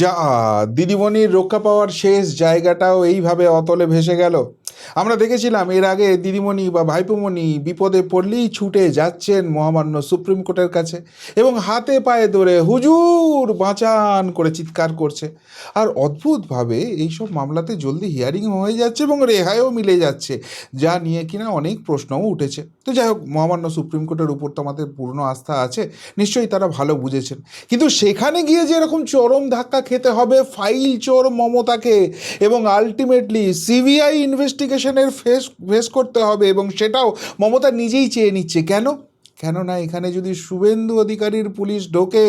যা দিদিমণির রক্ষা পাওয়ার শেষ জায়গাটাও এইভাবে অতলে ভেসে গেল। আমরা দেখেছিলাম এর আগে দিদিমণি বা ভাইপোমণি বিপদে পড়লেই ছুটে যাচ্ছেন মহামান্য সুপ্রিম কোর্টের কাছে এবং হাতে পায়ে ধরে হুজুর বাঁচান করে চিৎকার করছে। আর অদ্ভুতভাবে এইসব মামলাতে জলদি হিয়ারিং হয়ে যাচ্ছে এবং রেহাইও মিলে যাচ্ছে, যা নিয়ে কিনা অনেক প্রশ্নও উঠেছে। তো যাই হোক, মহামান্য সুপ্রিম কোর্টের উপর তো আমাদের পূর্ণ আস্থা আছে, নিশ্চয়ই তারা ভালো বুঝেছেন। কিন্তু সেখানে গিয়ে যে এরকম চরম ধাক্কা খেতে হবে ফাইল চোর মমতাকে এবং আলটিমেটলি সিবিআই ইনভেস্টিগেশনের ফেস করতে হবে, এবং সেটাও মমতা নিজেই চেয়ে নিচ্ছে। কেননা এখানে যদি শুভেন্দু অধিকারীর পুলিশ ঢোকে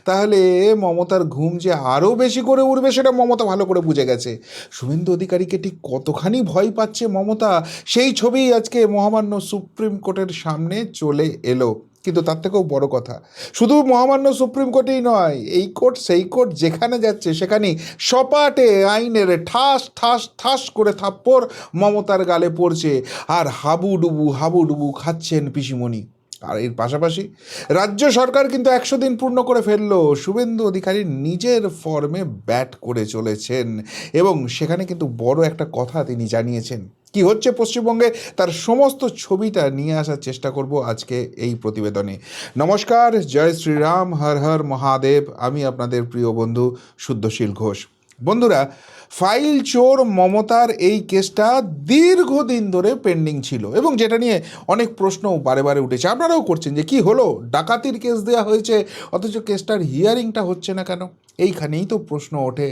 তাহলে মমতার ঘুম যে আরও বেশি করে উঠবে সেটা মমতা ভালো করে বুঝে গেছে। শুভেন্দু অধিকারীকে ঠিক কতখানি ভয় পাচ্ছে মমতা, সেই ছবি আজকে মহামান্য সুপ্রিম কোর্টের সামনে চলে এলো। কিন্তু তার থেকেও বড় কথা, শুধু মহামান্য সুপ্রিম কোর্টেই নয়, এই কোর্ট সেই কোর্ট যেখানে যাচ্ছে সেখানেই সপাটে আইনের ঠাস ঠাস ঠাস করে থাপ্পড় মমতার গালে পড়ছে, আর হাবুডুবু খাচ্ছেন পিসিমণি। আর এর পাশাপাশি রাজ্য সরকার কিন্তু 100 দিন পূর্ণ করে ফেললো, শুভেন্দু অধিকারী নিজের ফর্মে ব্যাট করে চলেছেন এবং সেখানে কিন্তু বড় একটা কথা তিনি জানিয়েছেন। কি হচ্ছে পশ্চিমবঙ্গে তার সমস্ত ছবিটা নিয়ে আসার চেষ্টা করব আজকে এই প্রতিবেদনে। নমস্কার, জয় শ্রীরাম, হর হর মহাদেব। আমি আপনাদের প্রিয় বন্ধু শুদ্ধশীল ঘোষ। বন্ধুরা, ফাইল চোর মমতার এই কেসটা দীর্ঘদিন ধরে পেন্ডিং ছিল এবং যেটা নিয়ে অনেক প্রশ্নও বারে বারে উঠেছে। আপনারাও করছেন যে কি হলো, ডাকাতির কেস দেওয়া হয়েছে অথচ কেসটার হিয়ারিংটা হচ্ছে না কেন? এইখানেই তো প্রশ্ন ওঠে।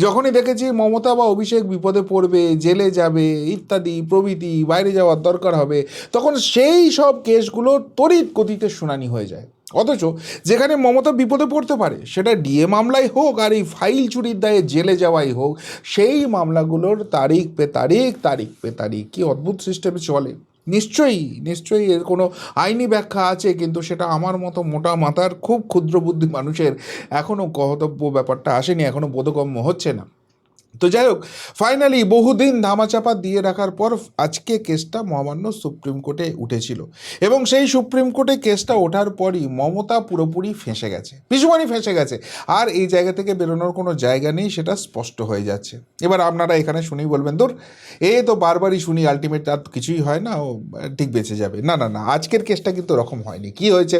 যখনই দেখেছি মমতা বা অভিষেক বিপদে পড়বে, জেলে যাবে ইত্যাদি প্রভৃতি, বাইরে যাওয়ার দরকার হবে, তখন সেই সব কেসগুলো তড়িৎ গতিতে শুনানি হয়ে যায়। অথচ যেখানে মমতা বিপদে পড়তে পারে সেটা ডিএ মামলাই হোক আর এই ফাইল চুরির দায়ে জেলে যাওয়াই হোক, সেই মামলাগুলোর তারিখ পে তারিখ কি অদ্ভুত সিস্টেমে চলে। নিশ্চয়ই এর কোনো আইনি ব্যাখ্যা আছে, কিন্তু সেটা আমার মতো মোটা মাথার খুব ক্ষুদ্র বুদ্ধি মানুষের এখনও কর্তব্য ব্যাপারটা আসেনি, এখনও বোধগম্য হচ্ছে না। তো যাই হোক, ফাইনালি বহুদিন ধামাচাপা দিয়ে রাখার পর আজকে কেসটা মহামান্য সুপ্রিম কোর্টে উঠেছিল এবং সেই সুপ্রিম কোর্টে কেসটা ওঠার পরই মমতা পুরোপুরি ফেঁসে গেছে, পিছুমানি ফেঁসে গেছে। আর এই জায়গা থেকে বেরোনোর কোনো জায়গা নেই, সেটা স্পষ্ট হয়ে যাচ্ছে। এবার আপনারা এখানে শুনেই বলবেন, দূর এ তো বারবারই শুনি, আলটিমেট আর কিছুই হয় না, ও ঠিক বেঁচে যাবে। না, আজকের কেসটা কিন্তু ওরকম হয়নি। কি হয়েছে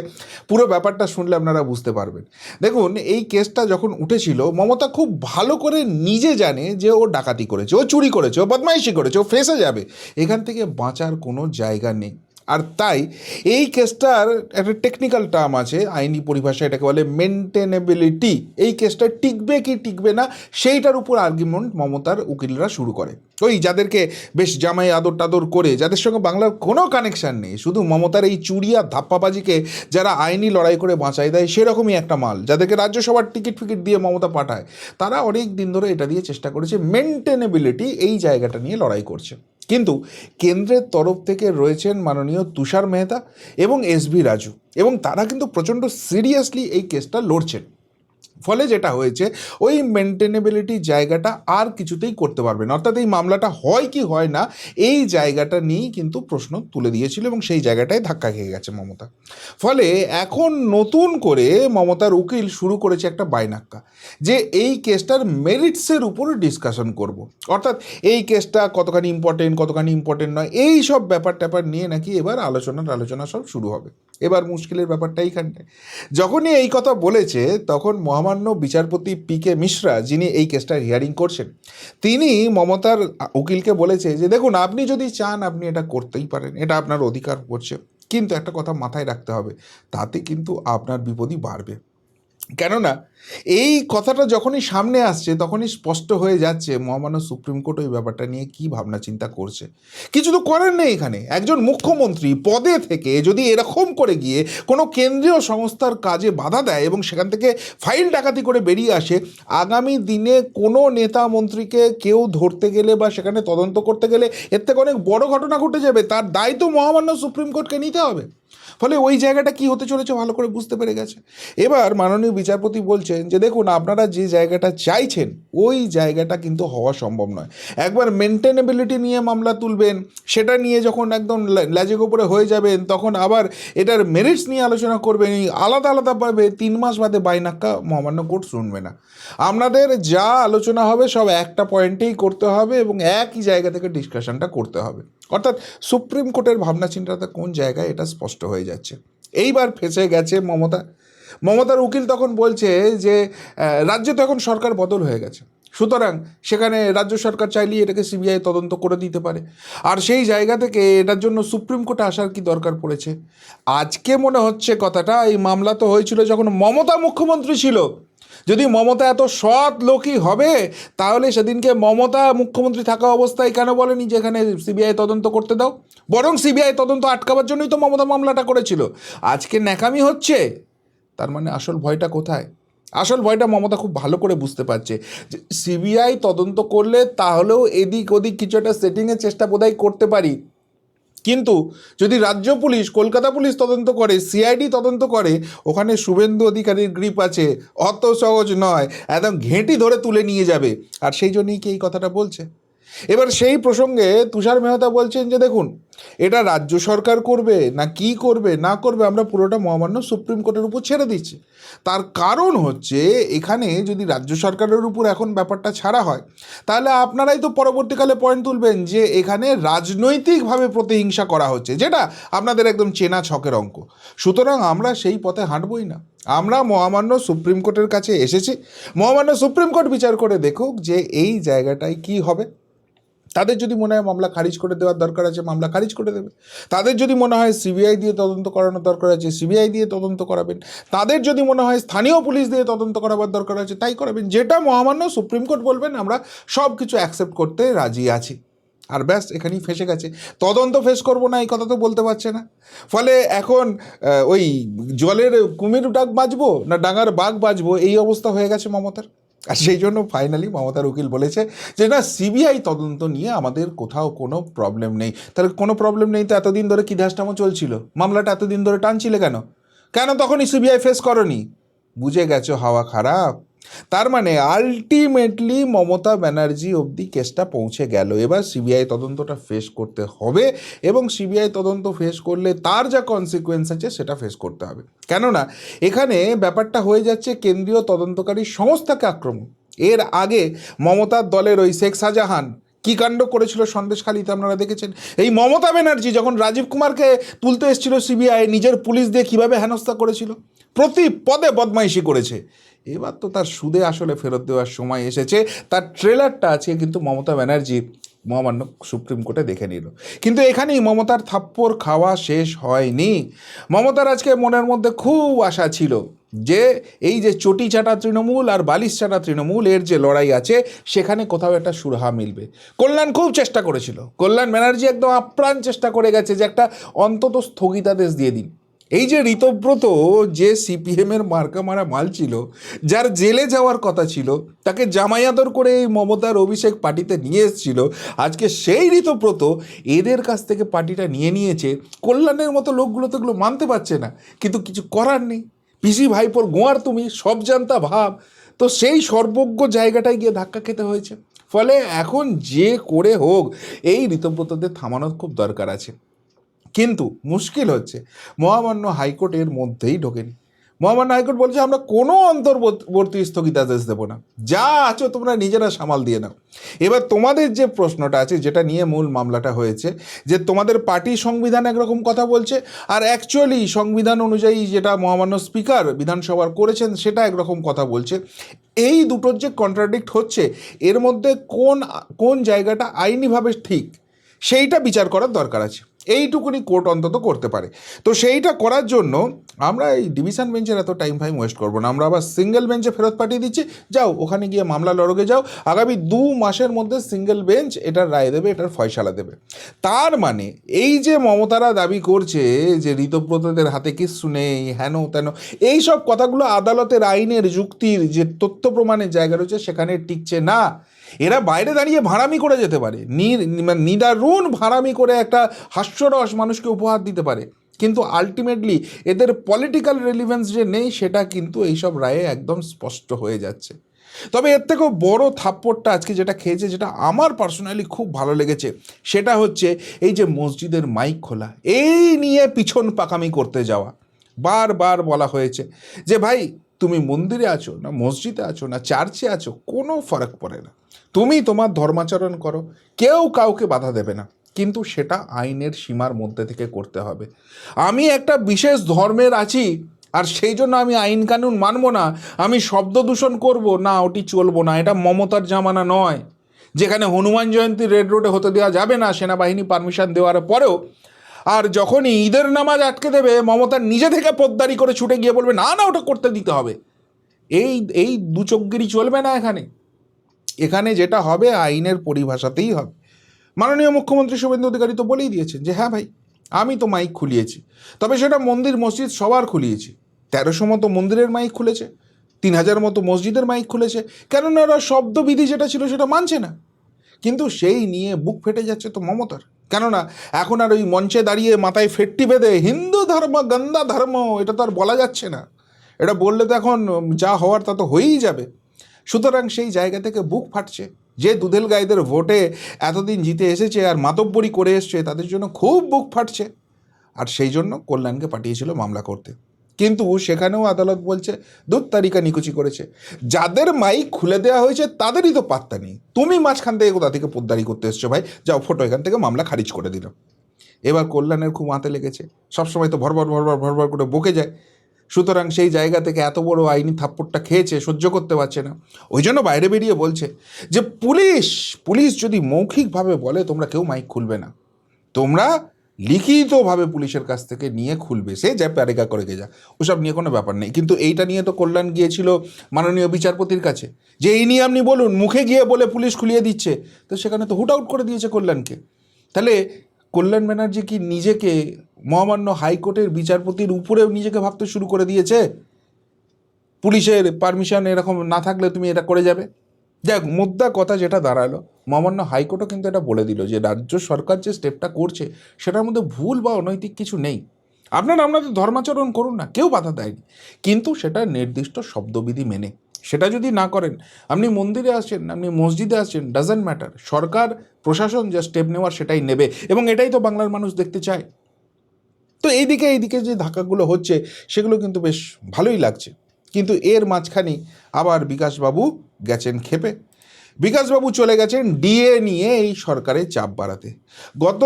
পুরো ব্যাপারটা শুনলে আপনারা বুঝতে পারবেন। দেখুন, এই কেসটা যখন উঠেছিল মমতা খুব ভালো করে নিজে জানে যে ও ডাকাতি করেছে, ও চুরি করেছে, ও বদমাইশি করেছে, ও ফেঁসে যাবে, এখান থেকে বাঁচার কোনো জায়গা নেই। আর তাই এই কেসটার একটা টেকনিক্যাল টার্ম আছে, আইনি পরিভাষায় এটাকে বলে মেনটেনেবিলিটি। এই কেসটা টিকবে কি টিকবে না সেইটার উপর আর্গুমেন্ট মমতার উকিলরা শুরু করে। ওই যাদেরকে বেশ জামাই আদর টাদর করে, যাদের সঙ্গে বাংলার কোনো কানেকশান নেই, শুধু মমতার এই চুরিয়া ধাপ্পাবাজিকে যারা আইনি লড়াই করে বাঁচাই দেয়, সেরকমই একটা মাল, যাদেরকে রাজ্যসভার টিকিট ফিকিট দিয়ে মমতা পাঠায়, তারা অনেক দিন ধরে এটা দিয়ে চেষ্টা করেছে মেনটেনেবিলিটি এই জায়গাটা নিয়ে লড়াই করছে। কিন্তু কেন্দ্রের তরফ থেকে রয়েছেন মাননীয় তুষার মেহতা এবং এসবি রাজু, এবং তারা কিন্তু প্রচণ্ড সিরিয়াসলি এই কেসটা লড়ছেন। ফলে যেটা হয়েছে, ওই মেনটেনেবিলিটি জায়গাটা আর কিছুতেই করতে পারবে না, অর্থাৎ এই মামলাটা হয় কি হয় না এই জায়গাটা নিয়েই কিন্তু প্রশ্ন তুলে দিয়েছিল এবং সেই জায়গাটায় ধাক্কা খেয়ে গেছে মমতা। ফলে এখন নতুন করে মমতার উকিল শুরু করেছে একটা বাইনাক্কা, যে এই কেসটার মেরিটসের উপর ডিসকাশন করব। অর্থাৎ এই কেসটা কতখানি ইম্পর্টেন্ট নয়, এই সব ব্যাপার নিয়ে নাকি এবার আলোচনা সব শুরু হবে। এবার মুশকিলের ব্যাপারটা এইখানটায়, যখনই এই কথা বলেছে তখন মহামান্য বিচারপতি পি.কে. মিশ্রা, যিনি এই কেসটার হিয়ারিং করছেন, তিনি মমতার উকিলকে বলেছে যে দেখুন, আপনি যদি চান আপনি এটা করতেই পারেন, এটা আপনার অধিকার পড়ছে, কিন্তু একটা কথা মাথায় রাখতে হবে, তাতে কিন্তু আপনার বিপদই বাড়বে। কেননা এই কথাটা যখনই সামনে আসছে তখনই স্পষ্ট হয়ে যাচ্ছে মহামান্য সুপ্রিম কোর্ট ওই ব্যাপারটা নিয়ে কী ভাবনা চিন্তা করছে। কিছু তো করার নেই, এখানে একজন মুখ্যমন্ত্রী পদে থেকে যদি এরকম করে গিয়ে কোনো কেন্দ্রীয় সংস্থার কাজে বাধা দেয় এবং সেখান থেকে ফাইল ডাকাতি করে বেরিয়ে আসে, আগামী দিনে কোনো নেতা মন্ত্রীকে কেউ ধরতে গেলে বা সেখানে তদন্ত করতে গেলে এর থেকে অনেক বড় ঘটনা ঘটে যাবে, তার দায় তো মহামান্য সুপ্রিম কোর্টকে নিতে হবে। ফলে ওই জায়গাটা কি হতে চলেছে ভালো করে বুঝতে পেরে গেছে। এবার মাননীয় বিচারপতি বলছেন যে দেখুন, আপনারা যে জায়গাটা চাইছেন ওই জায়গাটা কিন্তু হওয়া সম্ভব নয়। একবার মেনটেনেবিলিটি নিয়ে মামলা তুলবেন, সেটা নিয়ে যখন একদম ল্যাজে গোপরে হয়ে যাবেন, তখন আবার এটার মেরিটস নিয়ে আলোচনা করবেন, এই আলাদা আলাদাভাবে 3 মাস বাদে বাইনাক্কা মহামান্য কোর্ট শুনবে না। আপনাদের যা আলোচনা হবে সব একটা পয়েন্টেই করতে হবে এবং একই জায়গা থেকে ডিসকাশনটা করতে হবে। অর্থাৎ সুপ্রিম কোর্টের ভাবনা চিন্তাটা কোন জায়গায় এটা স্পষ্ট হয়ে যাচ্ছে। এইবার ফেঁসে গেছে মমতার উকিল তখন বলছে যে রাজ্যে তো এখন সরকার বদল হয়ে গেছে, সুতরাং সেখানে রাজ্য সরকার চাইলেই এটাকে সিবিআই তদন্ত করে দিতে পারে, আর সেই জায়গা থেকে এটার জন্য সুপ্রিম কোর্টে আসার কি দরকার পড়েছে। আজকে মনে হচ্ছে কথাটা, এই মামলা তো হয়েছিল যখন মমতা মুখ্যমন্ত্রী ছিল। যদি মমতা এত সৎ লোকই হবে তাহলে সেদিনকে মমতা মুখ্যমন্ত্রী থাকা অবস্থায় কেন বলেনি যে এখানে সিবিআই তদন্ত করতে দাও, বরং সিবিআই তদন্ত আটকাবার জন্যই তো মমতা মামলাটা করেছিল। আজকে ন্যাকামি হচ্ছে, তার মানে আসল ভয়টা কোথায়? আসল ভয়টা মমতা খুব ভালো করে বুঝতে পারছে যে সিবিআই তদন্ত করলে তাহলেও এদিক ওদিক কিছু একটা সেটিংয়ের চেষ্টা বোধহয় করতে পারি, কিন্তু যদি রাজ্য পুলিশ, কলকাতা পুলিশ তদন্ত করে, সিআইডি তদন্ত করে, ওখানে শুভেন্দু অধিকারীর গ্রিপ আছে, অত সহজ নয়, একদম ঘেঁটি ধরে তুলে নিয়ে যাবে। আর সেই জন্যই কি এই কথাটা বলছে। এবার সেই প্রসঙ্গে তুষার মেহতা বলছেন যে দেখুন, এটা রাজ্য সরকার করবে না কি করবে না করবে, আমরা পুরোটা মহামান্য সুপ্রিম কোর্টের উপর ছেড়ে দিচ্ছি। তার কারণ হচ্ছে, এখানে যদি রাজ্য সরকারের উপর এখন ব্যাপারটা ছাড়া হয়, তাহলে আপনারাই তো পরবর্তীকালে পয়েন্ট তুলবেন যে এখানে রাজনৈতিকভাবে প্রতিহিংসা করা হচ্ছে, যেটা আপনাদের একদম চেনা ছকের অঙ্ক। সুতরাং আমরা সেই পথে হাঁটবই না। আমরা মহামান্য সুপ্রিম কোর্টের কাছে এসেছি, মহামান্য সুপ্রিম কোর্ট বিচার করে দেখুক যে এই জায়গাটায় কি হবে। তাদের যদি মনে হয় মামলা খারিজ করে দেওয়ার দরকার আছে, মামলা খারিজ করে দেবে। তাদের যদি মনে হয় সিবিআই দিয়ে তদন্ত করানোর দরকার আছে, সিবিআই দিয়ে তদন্ত করাবেন। তাদের যদি মনে হয় স্থানীয় পুলিশ দিয়ে তদন্ত করাবার দরকার আছে, তাই করাবেন। যেটা মহামান্য সুপ্রিম কোর্ট বলবেন আমরা সব কিছু অ্যাকসেপ্ট করতে রাজি আছি। আর ব্যাস, এখানেই ফেসে গেছে। তদন্ত ফেস করবো না এই কথা তো বলতে পারছে না। ফলে এখন ওই জলের কুমির ডাক বাজবো না ডাঙার বাঘ বাজবো, এই অবস্থা হয়ে গেছে মমতার। আর সেই জন্য ফাইনালি মমতার উকিল বলেছে যে না, সিবিআই তদন্ত নিয়ে আমাদের কোথাও কোনো প্রবলেম নেই। তাহলে কোনো প্রবলেম নেই তো এতদিন ধরে কি ধ্যাসটামো চলছিল? মামলাটা এতদিন ধরে টানছিলে কেন? কেন তখনই সিবিআই ফেস করনি? বুঝে গেছো হাওয়া খারাপ। তার মানে আলটিমেটলি মমতা ব্যানার্জি অবধি কেসটা পৌঁছে গেল। এবার সিবিআই তদন্তটা ফেস করতে হবে এবং সিবিআই তদন্ত ফেস করলে তার যা কনসিকুয়েন্স আছে সেটা ফেস করতে হবে। কেননা এখানে ব্যাপারটা হয়ে যাচ্ছে কেন্দ্রীয় তদন্তকারী সংস্থাকে আক্রমণ। এর আগে মমতার দলের ওই শেখ শাহজাহান কী কাণ্ড করেছিল সন্দেশখালিতে আপনারা দেখেছেন। এই মমতা ব্যানার্জি যখন রাজীব কুমারকে তুলতে এসেছিল সিবিআই, নিজের পুলিশ দিয়ে কীভাবে হেনস্থা করেছিল, প্রতি পদে বদমাইশি করেছে। এবার তো তার সুদে আসলে ফেরত দেওয়ার সময় এসেছে। তার ট্রেলারটা আছে কিন্তু মমতা ব্যানার্জি মহামান্য সুপ্রিম কোর্টে দেখে নিল। কিন্তু এখানেই মমতার থাপ্পড় খাওয়া শেষ হয়নি। মমতার আজকে মনের মধ্যে খুব আশা ছিল যে এই যে চটি চাটা তৃণমূল আর বালিশ চাটা তৃণমূল এর যে লড়াই আছে, সেখানে কোথাও একটা সুরাহা মিলবে। কল্যাণ খুব চেষ্টা করেছিল, কল্যাণ ব্যানার্জি একদম আপ্রাণ চেষ্টা করে গেছে যে একটা অন্তত স্থগিতাদেশ দিয়ে দিন। এই যে ঋতব্রত, যে সিপিএমের মার্কা মারা মাল ছিল, যার জেলে যাওয়ার কথা ছিল, তাকে জামায়াতর করে এই মমতার অভিষেক পার্টিতে নিয়ে এসেছিল, আজকে সেই ঋতব্রত এদের কাছ থেকে পার্টিটা নিয়ে নিয়েছে। কল্যাণের মতো লোকগুলো তো এগুলো মানতে পারছে না, কিন্তু কিছু করার নেই। পিসি ভাইপোর গোয়ার তুমি সব জানতা ভাব, তো সেই সর্বজ্ঞ জায়গাটায় গিয়ে ধাক্কা খেতে হয়েছে। ফলে এখন যে করে হোক এই ঋতব্রতদের থামানোর খুব দরকার আছে। কিন্তু মুশকিল হচ্ছে মহামান্য হাইকোর্ট এর মধ্যেই ঢোকেনি। মহামান্য হাইকোর্ট বলছে আমরা কোনো অন্তর্বর্তী স্থগিতাদেশ দেবো না, যা আছো তোমরা নিজেরা সামাল দিয়ে নাও। এবার তোমাদের যে প্রশ্নটা আছে, যেটা নিয়ে মূল মামলাটা হয়েছে, যে তোমাদের পার্টি সংবিধান একরকম কথা বলছে আর অ্যাকচুয়ালি সংবিধান অনুযায়ী যেটা মহামান্য স্পিকার বিধানসভার করেছেন সেটা একরকম কথা বলছে। এই দুটোর যে কন্ট্রাডিক্ট হচ্ছে, এর মধ্যে কোন জায়গাটা আইনিভাবে ঠিক সেইটা বিচার করার দরকার আছে। এইটুকুনি কোর্ট অন্তত করতে পারে। তো সেইটা করার জন্য আমরা এই ডিভিশন বেঞ্চের এত টাইম ওয়েস্ট করবো না, আমরা আবার সিঙ্গেল বেঞ্চে ফেরত পাঠিয়ে দিচ্ছি। যাও ওখানে গিয়ে মামলা লড়কে যাও, আগামী 2 মাসের মধ্যে সিঙ্গেল বেঞ্চ এটার রায় দেবে, এটার ফয়সালা দেবে। তার মানে এই যে মমতারা দাবি করছে যে ঋতব্রতদের হাতে কিচ্ছু নেই, হেন তেন, এইসব কথাগুলো আদালতের আইনের যুক্তির যে তথ্য প্রমাণের জায়গা রয়েছে সেখানে টিকছে না। এরা বাইরে দাঁড়িয়ে ভাড়ামি করে যেতে পারে, নিদারুণ ভাড়ামি করে একটা হাস্যরস মানুষকে উপহার দিতে পারে, কিন্তু আলটিমেটলি এদের পলিটিক্যাল রেলিভেন্স যে নেই সেটা কিন্তু এইসব রায়ে একদম স্পষ্ট হয়ে যাচ্ছে। তবে এর থেকেও বড় থাপ্পড়টা আজকে যেটা খেয়েছে, যেটা আমার পার্সোনালি খুব ভালো লেগেছে, সেটা হচ্ছে এই যে মসজিদের মাইক খোলা, এই নিয়ে পিছন পাকামি করতে যাওয়া। বারবার বলা হয়েছে যে ভাই তুমি মন্দিরে আছো না মসজিদে আছো না চার্চে আছো, কোনো ফরক পড়ে না, তুমি তোমার ধর্মাচরণ করো, কেউ কাউকে বাধা দেবে না, কিন্তু সেটা আইনের সীমার মধ্যে থেকে করতে হবে। আমি একটা বিশেষ ধর্মের আছি আর সেই জন্য আমি আইন কানুন মানব না, আমি শব্দ দূষণ করব না, ওটি চলবো না। এটা মমতার জামানা নয়, যেখানে হনুমান জয়ন্তী রেড রোডে হতে দেওয়া যাবে না সেনাবাহিনী পারমিশন দেওয়ার পরেও, আর যখনই ঈদের নামাজ আটকে দেবে মমতা নিজে থেকে পোদ্দারি করে ছুটে গিয়ে বলবে না না ওটা করতে দিতে হবে। এই এই দুচক্গিরি চলবে না। এখানে যেটা হবে আইনের পরিভাষাতেই হবে। মাননীয় মুখ্যমন্ত্রী শুভেন্দু অধিকারী তো বলেই দিয়েছেন যে হ্যাঁ ভাই আমি তো মাইক খুলিয়েছি, তবে সেটা মন্দির মসজিদ সবার খুলিয়েছি। 1300 মতো মন্দিরের মাইক খুলেছে, 3000 মতো মসজিদের মাইক খুলেছে, কেননা ওরা শব্দবিধি যেটা ছিল সেটা মানছে না। কিন্তু সেই নিয়ে বুক ফেটে যাচ্ছে তো মমতার, কেননা এখন আর ওই মঞ্চে দাঁড়িয়ে মাথায় ফেটটি বেঁধে হিন্দু ধর্ম গন্দা ধর্ম এটা তো আর বলা যাচ্ছে না। এটা বললে তো এখন যা হওয়ার তা তো হয়েই যাবে। সুতরাং সেই জায়গা থেকে বুক ফাটছে। যে দুধেল গাইদের ভোটে এতদিন জিতে এসেছে আর মাতব্বরি করে এসছে তাদের জন্য খুব বুক ফাটছে। আর সেই জন্য কল্যাণকে পাঠিয়েছিল মামলা করতে, কিন্তু সেখানেও আদালত বলছে দুধ তারিকা নিকুচি করেছে। যাদের মাইক খুলে দেওয়া হয়েছে তাদেরই তো পাত্তা নেই, তুমি মাঝখান থেকে কোথা থেকে পোদ্দারি করতে এসছো ভাই, যাও ফটো, এখান থেকে মামলা খারিজ করে দিল। এবার কল্যাণের খুব হাতে লেগেছে, সবসময় তো ভরভর ভরভর ভরভর করে বকে যায়। সুতরাং সেই জায়গা থেকে এত বড় আইনি থাপ্পড়টা খেয়েছে, সহ্য করতে পারছে না, ওই জন্য বাইরে বেরিয়ে বলছে যে পুলিশ যদি মৌখিকভাবে বলে তোমরা কেউ মাইক খুলবে না, তোমরা লিখিতভাবে পুলিশের কাছ থেকে নিয়ে খুলবে, সে যা প্যারেগা করে গে যা, ওসব নিয়ে কোনো ব্যাপার নেই। কিন্তু এইটা নিয়ে তো কল্যাণ গিয়েছিল মাননীয় বিচারপতির কাছে যে এই নিয়ে আপনি বলুন, মুখে গিয়ে বলে পুলিশ খুলিয়ে দিচ্ছে, তো সেখানে তো হুট আউট করে দিয়েছে কল্যাণকে। তাহলে কল্যাণ ব্যানার্জি কি নিজেকে মহামান্য হাইকোর্টের বিচারপতির উপরেও নিজেকে ভাবতে শুরু করে দিয়েছে? পুলিশের পারমিশন এরকম না থাকলে তুমি এটা করে যাবে। যাক, মুদ্রা কথা যেটা দাঁড়ালো, মহামান্য হাইকোর্টও কিন্তু এটা বলে দিল যে রাজ্য সরকার যে স্টেপটা করছে সেটার মধ্যে ভুল বা অনৈতিক কিছু নেই, আপনাদের ধর্মাচরণ করুন না, কেউ বাধা দেয়নি, কিন্তু সেটা নির্দিষ্ট শব্দবিধি মেনে। সেটা যদি না করেন, আপনি মন্দিরে আসছেন আপনি মসজিদে আসছেন, ডাজন্ট ম্যাটার, সরকার প্রশাসন যা স্টেপ নেওয়ার সেটাই নেবে, এবং এটাই তো বাংলার মানুষ দেখতে চায়। তো এইদিকে যে ধাক্কাগুলো হচ্ছে সেগুলো কিন্তু বেশ ভালোই লাগছে। কিন্তু এর মাঝখানে আবার বিকাশবাবু গেছেন ক্ষেপে। বিকাশবাবু চলে গেছেন ডিএ নিয়ে এই সরকারের চাপ বাড়াতে। গত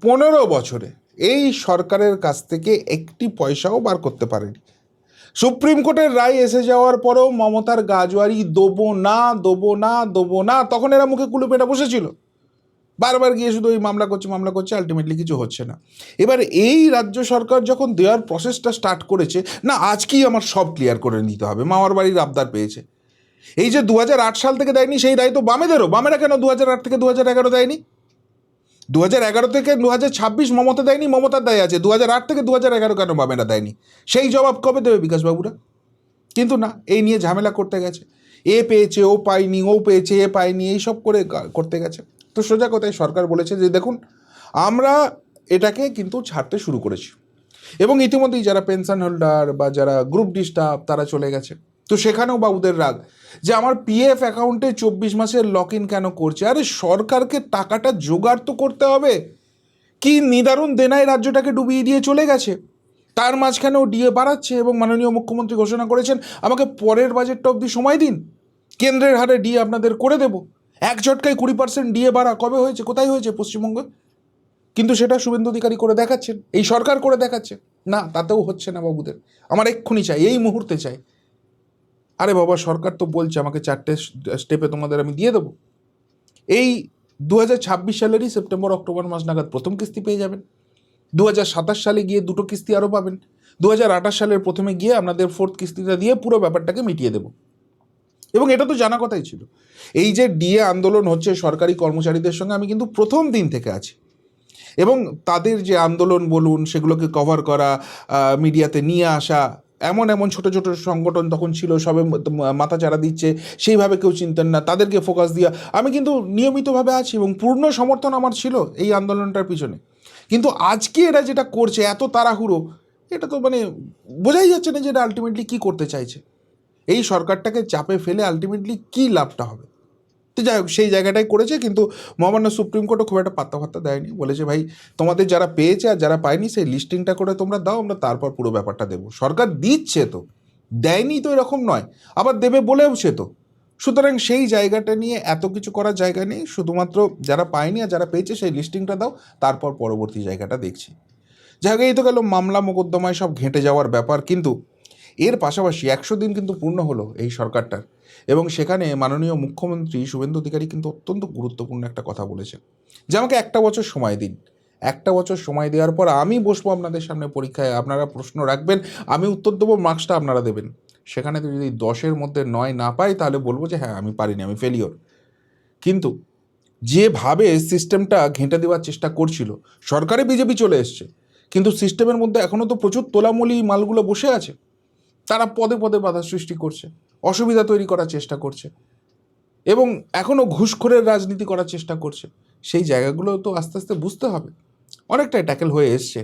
15 বছরে এই সরকারের কাছ থেকে একটি পয়সাও বার করতে পারেনি। সুপ্রিম কোর্টের রায় এসে যাওয়ার পরেও মমতার গাজোয়ারি দেবো না, তখন এরা মুখে কুলু পেটা বসেছিল, বারবার গিয়ে শুধু ওই মামলা করছে, আলটিমেটলি কিছু হচ্ছে না। এবার এই রাজ্য সরকার যখন দেওয়ার প্রসেসটা স্টার্ট করেছে, না আজকেই আমার সব ক্লিয়ার করে নিতে হবে, মামার বাড়ির আবদার পেয়েছে। এই যে 2008 সাল থেকে দেয়নি সেই দায় তো বামেদেরও, বামেরা কেন 2008 থেকে 2011 দেয়নি? 2011 থেকে 2026 মমতা দেয়নি, মমতার দায় আছে। 2008 থেকে 2011 কেন বামেরা দেয়নি? সেই জবাব কবে দেবে বিকাশবাবুরা? কিন্তু না, এই নিয়ে ঝামেলা করতে গেছে, এ পেয়েছে ও পায়নি, ও পেয়েছে এ পায়নি, এইসব করে করতে গেছে। তো সোজা কথায় সরকার বলেছে যে দেখুন আমরা এটাকে কিন্তু ছাড়তে শুরু করেছি, এবং ইতিমধ্যেই যারা পেনশন হোল্ডার বা যারা গ্রুপ ডি স্টাফ তারা চলে গেছে। তো সেখানেও বাবুদের রাগ যে আমার পিএফ অ্যাকাউন্টে 24 মাসের লক ইন কেন করছে? আরে সরকারকে টাকাটা জোগাড় তো করতে হবে। কি নিদারুণ দেনায় রাজ্যটাকে ডুবিয়ে দিয়ে চলে গেছে, তার মাঝখানেও ডিএ বাড়াচ্ছে, এবং মাননীয় মুখ্যমন্ত্রী ঘোষণা করেছেন আমাকে পরের বাজেটটা অবধি সময় দিন, কেন্দ্রের হারে ডিএ আপনাদের করে দেবো। এক ঝটকায় 20% ডিএ বাড়া কবে হয়েছে, কোথায় হয়েছে পশ্চিমবঙ্গে? কিন্তু সেটা শুভেন্দু অধিকারী করে দেখাচ্ছেন, এই সরকার করে দেখাচ্ছে। না, তাতেও হচ্ছে না বাবুদের, আমার এক্ষুনি চাই, এই মুহূর্তে চাই। আরে বাবা, সরকার তো বলছে আমাকে 4টে স্টেপে তোমাদের আমি দিয়ে দেবো। এই 2026 সালেরই সেপ্টেম্বর অক্টোবর মাস নাগাদ প্রথম কিস্তি পেয়ে যাবেন, 2027 সালে গিয়ে 2টো কিস্তি আরও পাবেন, 2028 সালের প্রথমে গিয়ে আপনাদের 4th কিস্তিটা দিয়ে পুরো ব্যাপারটাকে মিটিয়ে দেবো। এবং এটা তো জানা কথাই ছিল। এই যে ডিএ আন্দোলন হচ্ছে সরকারি কর্মচারীদের সঙ্গে আমি কিন্তু প্রথম দিন থেকে আছি, এবং তাদের যে আন্দোলন বলুন, সেগুলোকে কভার করা, মিডিয়াতে নিয়ে আসা, এমন ছোট ছোট সংগঠন তখন ছিল, সবে মাথা চারা দিচ্ছে, সেইভাবে কেউ চিনতেন না, তাদেরকে ফোকাস দিয়া আমি কিন্তু নিয়মিতভাবে আছি, এবং পূর্ণ সমর্থন আমার ছিল এই আন্দোলনটার পিছনে। কিন্তু আজকে এরা যেটা করছে এত তাড়াহুড়ো, এটা তো মানে বোঝাই যাচ্ছে না যে এটা আলটিমেটলি কী করতে চাইছে। এই সরকারটাকে চাপে ফেলে আলটিমেটলি কী লাভটা হবে। তো যাই হোক, সেই জায়গাটাই করেছে, কিন্তু মহামান্য সুপ্রিম কোর্টও খুব একটা পাত্তা ফাত্তা দেয়নি। বলেছে ভাই তোমাদের যারা পেয়েছে আর যারা পায়নি সেই লিস্টিংটা করে তোমরা দাও, আমরা তারপর পুরো ব্যাপারটা দেবো। সরকার দিচ্ছে তো, দেয়নি তো এরকম নয়, আবার দেবে বলেওছে তো। সুতরাং সেই জায়গাটা নিয়ে এত কিছু করার জায়গা নেই, শুধুমাত্র যারা পায়নি আর যারা পেয়েছে সেই লিস্টিংটা দাও, তারপর পরবর্তী জায়গাটা দেখছি। যাই হোক, এই তো গেল মামলা মোকদ্দমায় সব ঘেঁটে যাওয়ার ব্যাপার। কিন্তু এর পাশাপাশি 100 দিন কিন্তু পূর্ণ হলো এই সরকারটার, এবং সেখানে মাননীয় মুখ্যমন্ত্রী শুভেন্দু অধিকারী কিন্তু অত্যন্ত গুরুত্বপূর্ণ একটা কথা বলেছেন যে আমাকে 1 বছর সময় দিন। 1 বছর সময় দেওয়ার পর আমি বসবো আপনাদের সামনে পরীক্ষায়, আপনারা প্রশ্ন রাখবেন, আমি উত্তর দেবো, মার্কসটা আপনারা দেবেন। সেখানে তো যদি 10-এর মধ্যে 9 না পাই, তাহলে বলবো যে হ্যাঁ আমি পারিনি, আমি ফেলিওর। কিন্তু যেভাবে সিস্টেমটা ঘেঁটে দেওয়ার চেষ্টা করছিল, সরকারে বিজেপি চলে এসছে, কিন্তু সিস্টেমের মধ্যে এখনও তো প্রচুর তোলামুলি মালগুলো বসে আছে। তারা পদে পদে বাধা সৃষ্টি করছে, অসুবিধা তৈরি করার চেষ্টা করছে, এবং এখনও ঘুষখোরের রাজনীতি করার চেষ্টা করছে। সেই জায়গাগুলো তো আস্তে আস্তে বুঝতে হবে। অনেকটাই ট্যাকেল হয়ে এসছে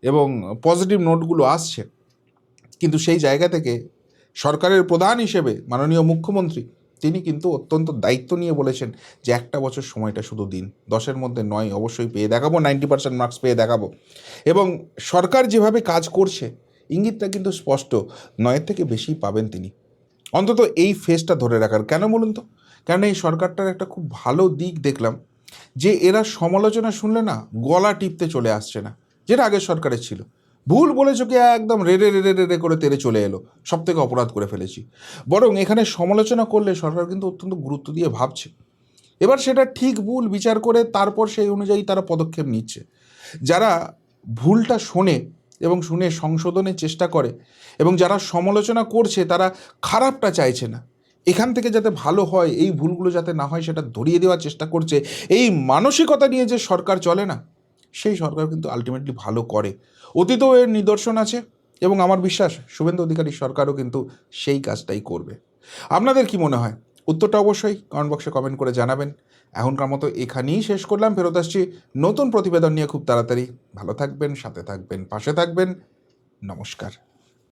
এবং পজিটিভ নোটগুলো আসছে, কিন্তু সেই জায়গা থেকে সরকারের প্রধান হিসেবে মাননীয় মুখ্যমন্ত্রী তিনি কিন্তু অত্যন্ত দায়িত্ব নিয়ে বলেছেন যে 1 বছর সময়টা শুধু দিন, 10-এর মধ্যে 9 অবশ্যই পেয়ে দেখাবো, 90% মার্কস পেয়ে দেখাবো। এবং সরকার যেভাবে কাজ করছে ইঙ্গিতটা কিন্তু স্পষ্ট, 9-এর থেকে বেশি পাবেন তিনি, অন্তত এই ফেজটা ধরে রাখার। কেন বলুন তো? কারণ এই সরকারটার একটা খুব ভালো দিক দেখলাম যে এরা সমালোচনা শুনলে না গলা টিপতে চলে আসছে না, যেটা আগের সরকারের ছিল। ভুল বলেছো কি একদম রেড়ে রেড়ে রেড়ে করে তেড়ে চলে এলো, সব থেকে অপরাধ করে ফেলেছি। বরং এখানে সমালোচনা করলে সরকার কিন্তু অত্যন্ত গুরুত্ব দিয়ে ভাবছে, এবার সেটা ঠিক ভুল বিচার করে তারপর সেই অনুযায়ী তারা পদক্ষেপ নিচ্ছে। যারা ভুলটা শোনে এবং শুনে সংশোধনের চেষ্টা করে, এবং যারা সমালোচনা করছে তারা খারাপটা চাইছে না, এখান থেকে যাতে ভালো হয়, এই ভুলগুলো যাতে না হয় সেটা ধরিয়ে দেওয়ার চেষ্টা করছে, এই মানসিকতা নিয়ে যে সরকার চলে না, সেই সরকার কিন্তু আলটিমেটলি ভালো করে। অতীতেও এর নিদর্শন আছে, এবং আমার বিশ্বাস শুভেন্দু অধিকারী সরকারও কিন্তু সেই কাজটাই করবে। আপনাদের কি মনে হয়? উত্তরটা অবশ্যই কমেন্ট বক্সে কমেন্ট করে জানাবেন। এখনকার মতো এখানেই শেষ করলাম, ফেরত আসছি নতুন প্রতিবেদন নিয়ে খুব তাড়াতাড়ি। ভালো থাকবেন, সাথে থাকবেন, পাশে থাকবেন। নমস্কার।